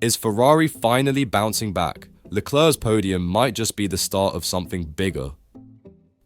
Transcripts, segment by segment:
Is Ferrari finally bouncing back? Leclerc's podium might just be the start of something bigger.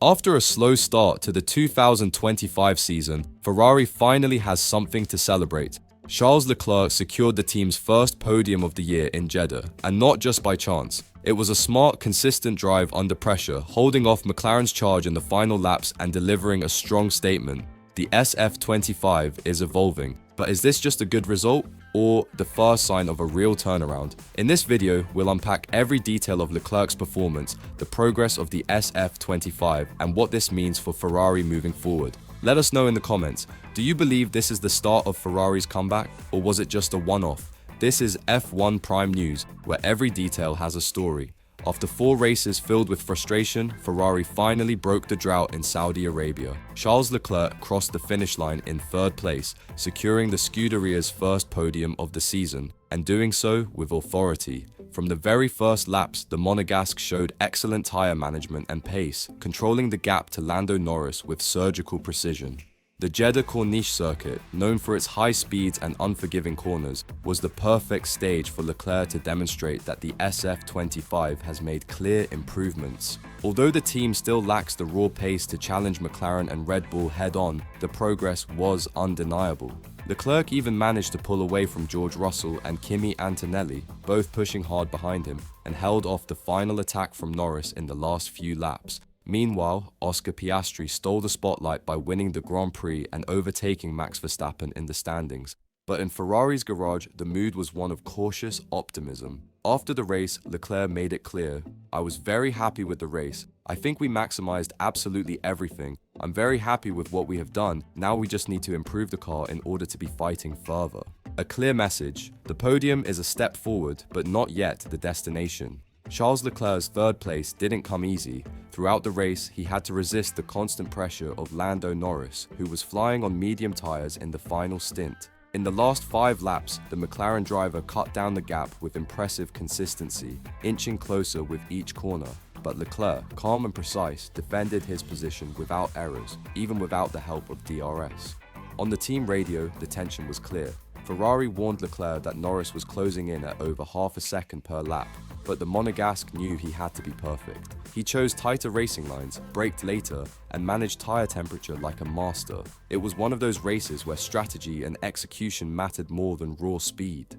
After a slow start to the 2025 season, Ferrari finally has something to celebrate. Charles Leclerc secured the team's first podium of the year in Jeddah, and not just by chance. It was a smart, consistent drive under pressure, holding off McLaren's charge in the final laps and delivering a strong statement. The SF25 is evolving, but is this just a good result, or the first sign of a real turnaround? In this video, we'll unpack every detail of Leclerc's performance, the progress of the SF25, and what this means for Ferrari moving forward. Let us know in the comments, do you believe this is the start of Ferrari's comeback, or was it just a one-off? This is F1 Prime News, where every detail has a story. After 4 races filled with frustration, Ferrari finally broke the drought in Saudi Arabia. Charles Leclerc crossed the finish line in 3rd place, securing the Scuderia's first podium of the season, and doing so with authority. From the very first laps, the Monegasque showed excellent tyre management and pace, controlling the gap to Lando Norris with surgical precision. The Jeddah Corniche circuit, known for its high speeds and unforgiving corners, was the perfect stage for Leclerc to demonstrate that the SF25 has made clear improvements. Although the team still lacks the raw pace to challenge McLaren and Red Bull head-on, the progress was undeniable. Leclerc even managed to pull away from George Russell and Kimi Antonelli, both pushing hard behind him, and held off the final attack from Norris in the last few laps. Meanwhile, Oscar Piastri stole the spotlight by winning the Grand Prix and overtaking Max Verstappen in the standings. But in Ferrari's garage, the mood was one of cautious optimism. After the race, Leclerc made it clear, "I was very happy with the race. I think we maximized absolutely everything. I'm very happy with what we have done. Now we just need to improve the car in order to be fighting further." A clear message. The podium is a step forward, but not yet the destination. Charles Leclerc's 3rd place didn't come easy. Throughout the race, he had to resist the constant pressure of Lando Norris, who was flying on medium tyres in the final stint. In the last 5 laps, the McLaren driver cut down the gap with impressive consistency, inching closer with each corner. But Leclerc, calm and precise, defended his position without errors, even without the help of DRS. On the team radio, the tension was clear. Ferrari warned Leclerc that Norris was closing in at over half a second per lap, but the Monegasque knew he had to be perfect. He chose tighter racing lines, braked later, and managed tyre temperature like a master. It was one of those races where strategy and execution mattered more than raw speed.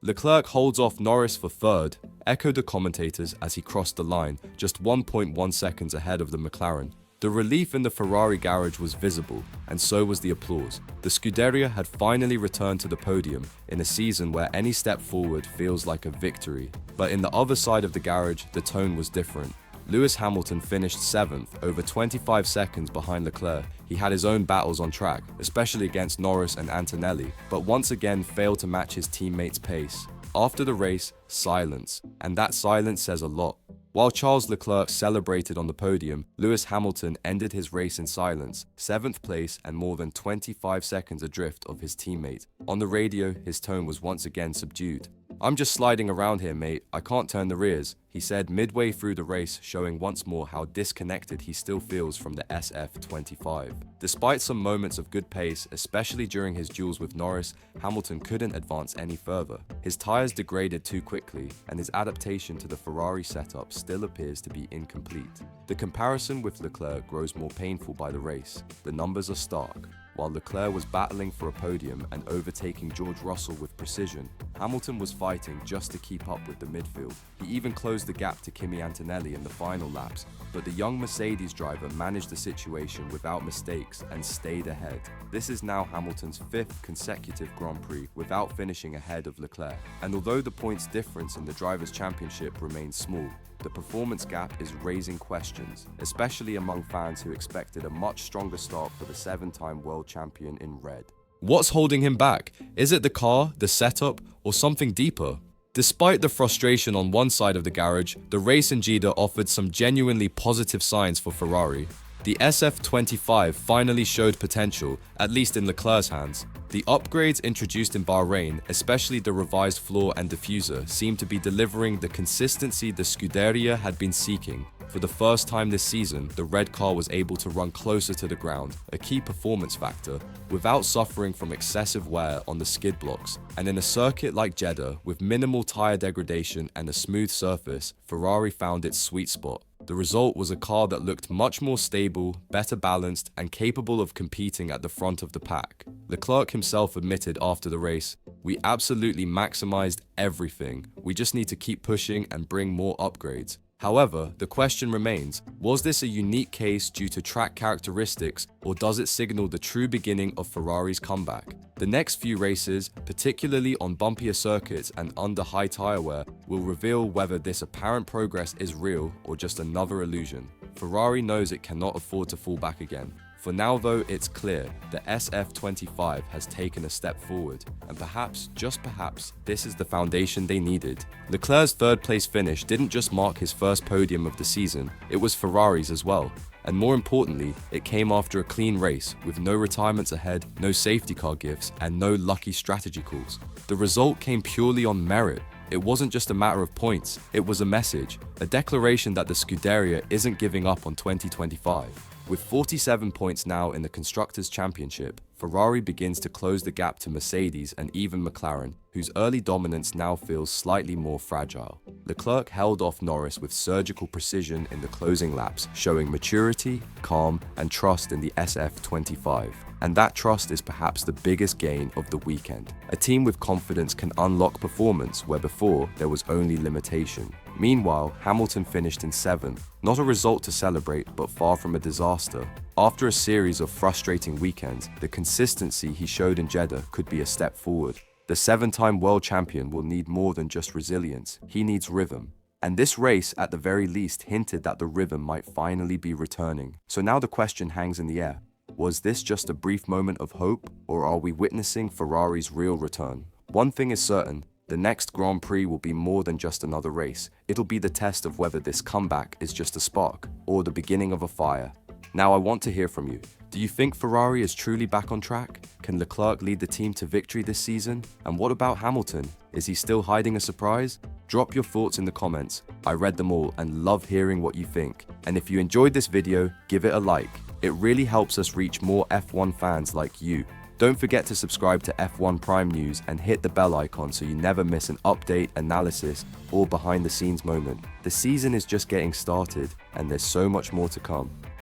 Leclerc holds off Norris for 3rd, echoed the commentators as he crossed the line, just 1.1 seconds ahead of the McLaren. The relief in the Ferrari garage was visible, and so was the applause. The Scuderia had finally returned to the podium in a season where any step forward feels like a victory. But in the other side of the garage, the tone was different. Lewis Hamilton finished 7th, over 25 seconds behind Leclerc. He had his own battles on track, especially against Norris and Antonelli, but once again failed to match his teammates' pace. After the race, silence, and that silence says a lot. While Charles Leclerc celebrated on the podium, Lewis Hamilton ended his race in silence, 7th place and more than 25 seconds adrift of his teammate. On the radio, his tone was once again subdued. "I'm just sliding around here, mate. I can't turn the rears," he said midway through the race, showing once more how disconnected he still feels from the SF25. Despite some moments of good pace, especially during his duels with Norris, Hamilton couldn't advance any further. His tyres degraded too quickly, and his adaptation to the Ferrari setup still appears to be incomplete. The comparison with Leclerc grows more painful by the race. The numbers are stark. While Leclerc was battling for a podium and overtaking George Russell with precision, Hamilton was fighting just to keep up with the midfield. He even closed the gap to Kimi Antonelli in the final laps, but the young Mercedes driver managed the situation without mistakes and stayed ahead. This is now Hamilton's 5th consecutive Grand Prix without finishing ahead of Leclerc. And although the points difference in the Drivers' Championship remains small, the performance gap is raising questions, especially among fans who expected a much stronger start for the 7-time world champion in red. What's holding him back? Is it the car, the setup, or something deeper? Despite the frustration on one side of the garage, the race in Jeddah offered some genuinely positive signs for Ferrari. The SF25 finally showed potential, at least in Leclerc's hands. The upgrades introduced in Bahrain, especially the revised floor and diffuser, seem to be delivering the consistency the Scuderia had been seeking. For the first time this season, the red car was able to run closer to the ground, a key performance factor, without suffering from excessive wear on the skid blocks. And in a circuit like Jeddah, with minimal tyre degradation and a smooth surface, Ferrari found its sweet spot. The result was a car that looked much more stable, better balanced, and capable of competing at the front of the pack. Leclerc himself admitted after the race, "We absolutely maximized everything. We just need to keep pushing and bring more upgrades." However, the question remains, was this a unique case due to track characteristics, or does it signal the true beginning of Ferrari's comeback? The next few races, particularly on bumpier circuits and under high tyre wear, will reveal whether this apparent progress is real or just another illusion. Ferrari knows it cannot afford to fall back again. For now though, it's clear the SF25 has taken a step forward, and perhaps, just perhaps, this is the foundation they needed. Leclerc's third place finish didn't just mark his first podium of the season, it was Ferrari's as well. And more importantly, it came after a clean race, with no retirements ahead, no safety car gifts, and no lucky strategy calls. The result came purely on merit. It wasn't just a matter of points, it was a message, a declaration that the Scuderia isn't giving up on 2025. With 47 points now in the Constructors' Championship, Ferrari begins to close the gap to Mercedes and even McLaren, whose early dominance now feels slightly more fragile. Leclerc held off Norris with surgical precision in the closing laps, showing maturity, calm, and trust in the SF25. And that trust is perhaps the biggest gain of the weekend. A team with confidence can unlock performance where before there was only limitation. Meanwhile, Hamilton finished in 7th, not a result to celebrate, but far from a disaster. After a series of frustrating weekends, the consistency he showed in Jeddah could be a step forward. The 7-time world champion will need more than just resilience, he needs rhythm. And this race, at the very least, hinted that the rhythm might finally be returning. So now the question hangs in the air. Was this just a brief moment of hope, or are we witnessing Ferrari's real return? One thing is certain, the next Grand Prix will be more than just another race. It'll be the test of whether this comeback is just a spark, or the beginning of a fire. Now I want to hear from you. Do you think Ferrari is truly back on track? Can Leclerc lead the team to victory this season? And what about Hamilton? Is he still hiding a surprise? Drop your thoughts in the comments. I read them all and love hearing what you think. And if you enjoyed this video, give it a like. It really helps us reach more F1 fans like you. Don't forget to subscribe to F1 Prime News and hit the bell icon so you never miss an update, analysis, or behind the scenes moment. The season is just getting started and there's so much more to come.